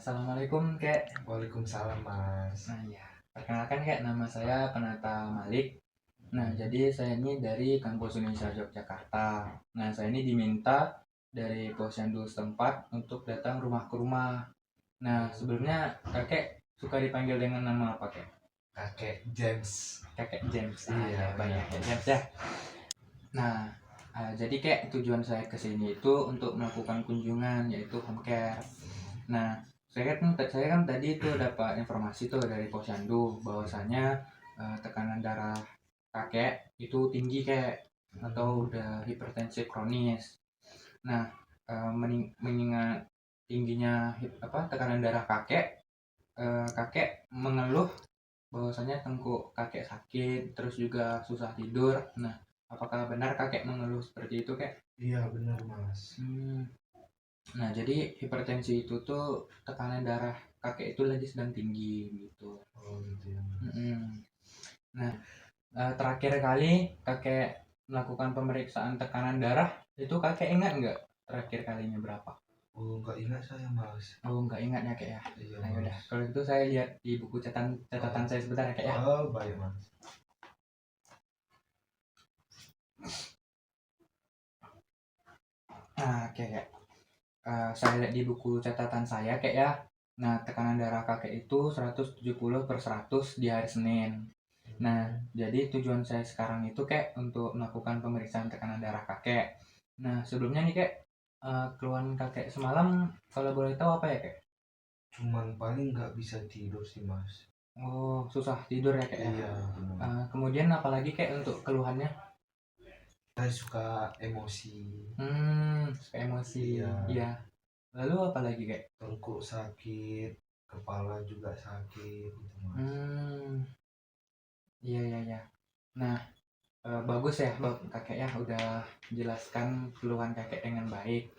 Assalamualaikum Kek. Waalaikumsalam Mas. Nah ya, perkenalkan Kek, nama saya Penata Malik. Nah, jadi saya ini dari Kampus Indonesia Yogyakarta. Nah, saya ini diminta dari posyandu setempat untuk datang rumah ke rumah. Nah, sebelumnya Kakek suka dipanggil dengan nama apa Kek? Kakek James. Kakek James. Iya, banyak benar. Kek James ya. Nah, jadi Kek, tujuan saya ke sini itu untuk melakukan kunjungan, yaitu home care. Nah, saya kan tadi itu dapat informasi tuh dari posyandu bahwasanya tekanan darah kakek itu tinggi kayak atau udah hipertensi kronis. Nah, mengingat tingginya tekanan darah kakek, kakek mengeluh bahwasanya tengkuk kakek sakit, terus juga susah tidur. Nah, apakah benar kakek mengeluh seperti itu, Kek? Iya benar Mas. Nah, jadi hipertensi itu tuh tekanan darah kakek itu lagi sedang tinggi gitu. Oh gitu ya Mas. Nah, terakhir kali kakek melakukan pemeriksaan tekanan darah, itu kakek ingat nggak terakhir kalinya berapa? Oh nggak ingat saya Mas. Oh, nggak ingat ya, Kek ya? Iya Nah, yaudah. Mas. Kalau itu saya lihat di buku catatan saya sebentar ya, Kek ya. Oh baik Mas. Nah, oke, Kek. Saya lihat di buku catatan saya, Kek ya. Nah, tekanan darah kakek itu 170/100 di hari Senin. Nah, jadi tujuan saya sekarang itu Kek untuk melakukan pemeriksaan tekanan darah kakek. Nah, sebelumnya nih Kek, keluhan kakek semalam kalau boleh tahu apa ya Kek? Cuman paling nggak bisa tidur sih Mas. Oh, susah tidur ya Kek ya? Iya benar. Kemudian apalagi Kek untuk keluhannya? Saya suka emosi. Suka emosi. Iya. Iya. Lalu apa lagi Kek? Tengkuk sakit. Kepala juga sakit gitu Mas. Iya, iya, iya. Nah, bagus ya kakek ya udah jelaskan keluhan kakek dengan baik.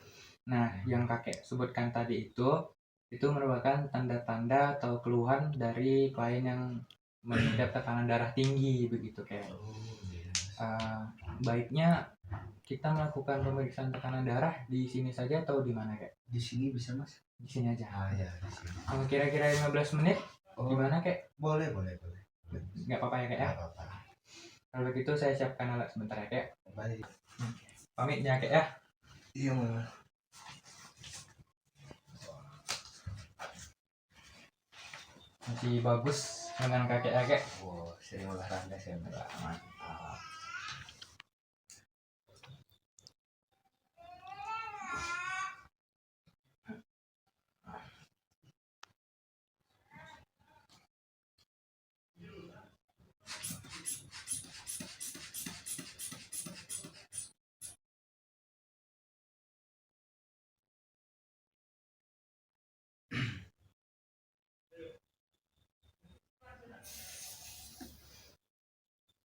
Nah, yang kakek sebutkan tadi itu merupakan tanda-tanda atau keluhan dari klien yang mengidap tekanan darah tinggi begitu kayak. Oh iya. Baiknya kita melakukan pemeriksaan tekanan darah di sini saja atau di mana kayak? Di sini bisa Mas? Di sini aja. Ah ya di sini. Kira-kira 15 menit? Oh, Gimana kayak? boleh. Nggak apa-apa ya kayak ya? Nggak apa-apa. Kalau begitu saya siapkan alat sebentar ya kayak. Baik. Pamitnya kayak ya. Iya Mas. Masih bagus dengan kakek-kakek. Wow, sering olahraga saya Mas. Mantap.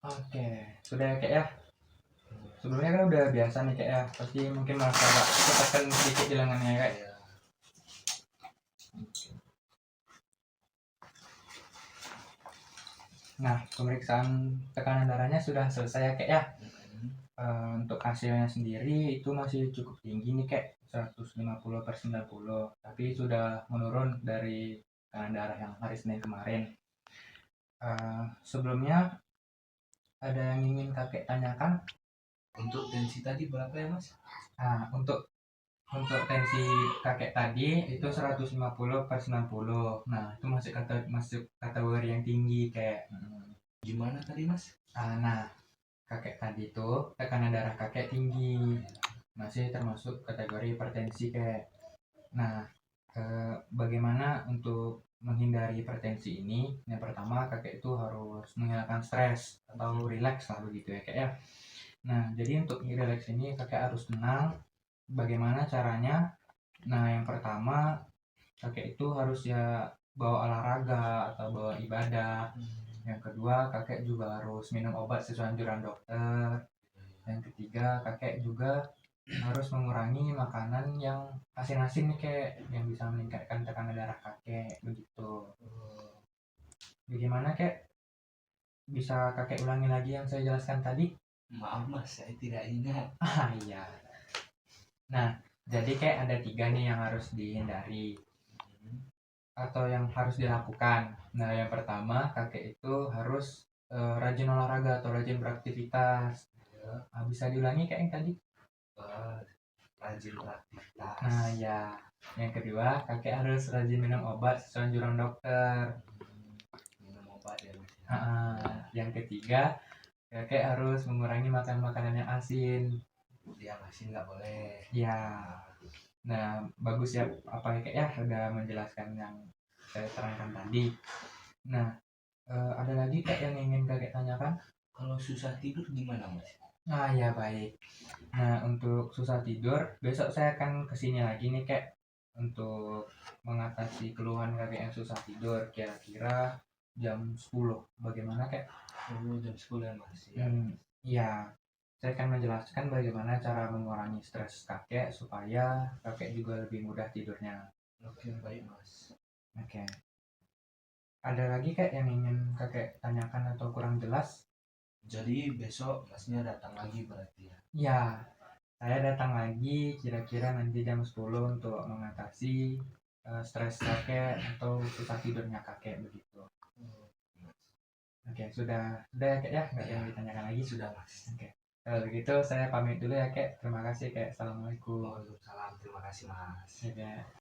Oke, sudah ya kayak ya. Sebelumnya kan udah biasa nih kayak ya. Pasti mungkin merasa agak ketekan sedikit di lengannya kayak. Iya. Nah, pemeriksaan tekanan darahnya sudah selesai ya kayak ya. Untuk hasilnya sendiri itu masih cukup tinggi nih kayak 150/90, tapi sudah menurun dari tekanan darah yang hari Senin kemarin. Sebelumnya ada yang ingin kakek tanyakan? Untuk tensi tadi berapa ya Mas? Nah, untuk tensi kakek tadi itu 150/90. Nah, itu masuk kategori yang tinggi kayak. Gimana tadi Mas? Nah, kakek tadi itu tekanan darah kakek tinggi. Masih termasuk kategori hipertensi kayak. Nah, bagaimana untuk menghindari hipertensi ini? Yang pertama, kakek itu harus menghilangkan stres atau rileks lah begitu ya kayak ya. Nah, jadi untuk rileks ini kakek harus tenang. Bagaimana caranya? Nah, yang pertama kakek itu harus ya bawa olahraga atau bawa ibadah. Yang kedua, kakek juga harus minum obat sesuai anjuran dokter. Yang ketiga, kakek juga harus mengurangi makanan yang asin-asin nih kayak yang bisa meningkatkan tekanan darah kakek begitu. Bagaimana kek? Bisa kakek ulangi lagi yang saya jelaskan tadi? Maaf Mas, saya tidak ingat. Iya. Nah, jadi kayak ada 3 nih yang harus dihindari. atau yang harus dilakukan. Nah, yang pertama kakek itu harus rajin olahraga atau rajin beraktivitas. Ya, Bisa diulangi kayak yang tadi? rajin beraktivitas. Nah, ya. Yang kedua, kakek harus rajin minum obat sesuai anjuran dokter. Minum obat ya Mas ya. Yang ketiga, kakek harus mengurangi makan makanan yang asin. Yang asin nggak boleh. Ya. Nah, bagus ya apa kakek ya udah menjelaskan yang saya terangkan tadi. Nah, ada lagi kak yang ingin kakek tanyakan? Kalau susah tidur gimana Mas? Ya baik. Nah, untuk susah tidur, besok saya akan kesini lagi nih kak untuk mengatasi keluhan kakek yang susah tidur kira-kira jam 10. Bagaimana kak? Jam 10 ya Mas ya. Iya, saya akan menjelaskan bagaimana cara mengurangi stres kakek supaya kakek juga lebih mudah tidurnya. Oke, baik Mas. Oke. Ada lagi kak yang ingin kakek tanyakan atau kurang jelas? Jadi besok Masnya datang lagi berarti ya. Ya, saya datang lagi kira-kira nanti jam 10 untuk mengatasi stres kakek atau susah tidurnya kakek begitu. Oke, sudah ya kak ya, nggak ada yang ditanyakan lagi. Sudah Mas. Oke, kalau begitu saya pamit dulu ya kak. Terima kasih kak. Assalamualaikum. Waalaikumsalam. Terima kasih Mas. Oke.